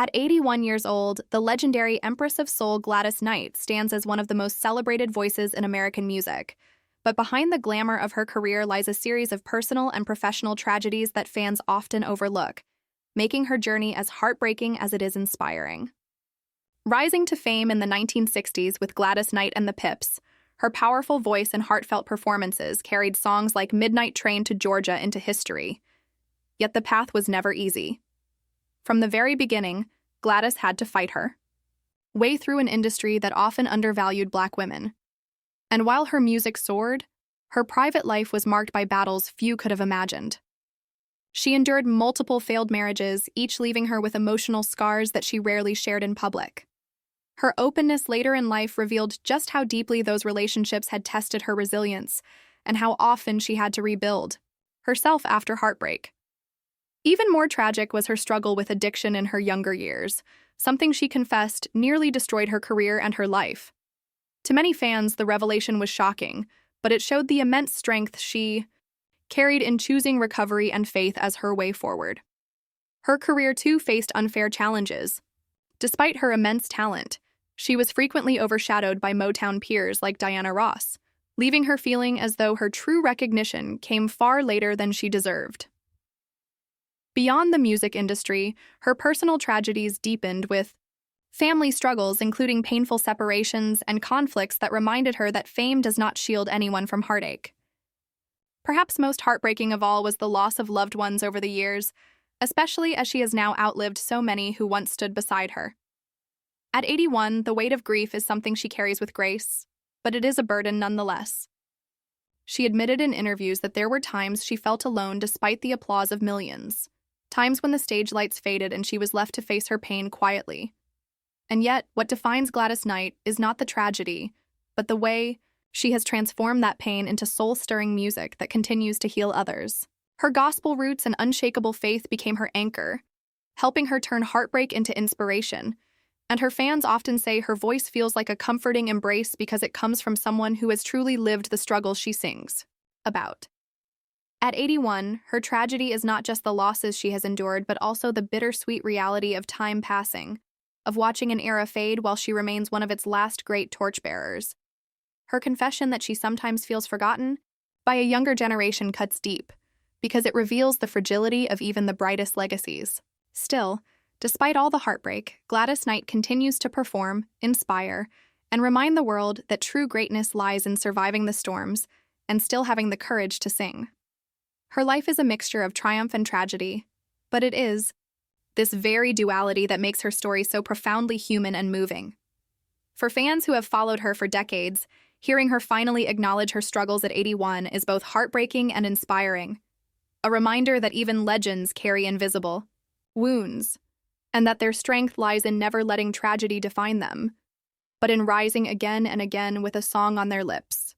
At 81 years old, the legendary Empress of Soul Gladys Knight stands as one of the most celebrated voices in American music. But behind the glamour of her career lies a series of personal and professional tragedies that fans often overlook, making her journey as heartbreaking as it is inspiring. Rising to fame in the 1960s with Gladys Knight and the Pips, her powerful voice and heartfelt performances carried songs like Midnight Train to Georgia into history. Yet the path was never easy. From the very beginning, Gladys had to fight her way through an industry that often undervalued Black women. And while her music soared, her private life was marked by battles few could have imagined. She endured multiple failed marriages, each leaving her with emotional scars that she rarely shared in public. Her openness later in life revealed just how deeply those relationships had tested her resilience and how often she had to rebuild herself after heartbreak. Even more tragic was her struggle with addiction in her younger years. Something she confessed nearly destroyed her career and her life. To many fans, the revelation was shocking, but it showed the immense strength she carried in choosing recovery and faith as her way forward. Her career, too, faced unfair challenges. Despite her immense talent, she was frequently overshadowed by Motown peers like Diana Ross, leaving her feeling as though her true recognition came far later than she deserved. Beyond the music industry, her personal tragedies deepened with family struggles, including painful separations and conflicts that reminded her that fame does not shield anyone from heartache. Perhaps most heartbreaking of all was the loss of loved ones over the years, especially as she has now outlived so many who once stood beside her. At 81, the weight of grief is something she carries with grace, but it is a burden nonetheless. She admitted in interviews that there were times she felt alone despite the applause of millions, times when the stage lights faded and she was left to face her pain quietly. And yet, what defines Gladys Knight is not the tragedy, but the way she has transformed that pain into soul-stirring music that continues to heal others. Her gospel roots and unshakable faith became her anchor, helping her turn heartbreak into inspiration. And her fans often say her voice feels like a comforting embrace because it comes from someone who has truly lived the struggles she sings about. At 81, her tragedy is not just the losses she has endured, but also the bittersweet reality of time passing, of watching an era fade while she remains one of its last great torchbearers. Her confession that she sometimes feels forgotten by a younger generation cuts deep, because it reveals the fragility of even the brightest legacies. Still, despite all the heartbreak, Gladys Knight continues to perform, inspire, and remind the world that true greatness lies in surviving the storms and still having the courage to sing. Her life is a mixture of triumph and tragedy, but it is this very duality that makes her story so profoundly human and moving. For fans who have followed her for decades, hearing her finally acknowledge her struggles at 81 is both heartbreaking and inspiring. A reminder that even legends carry invisible wounds, and that their strength lies in never letting tragedy define them, but in rising again and again with a song on their lips.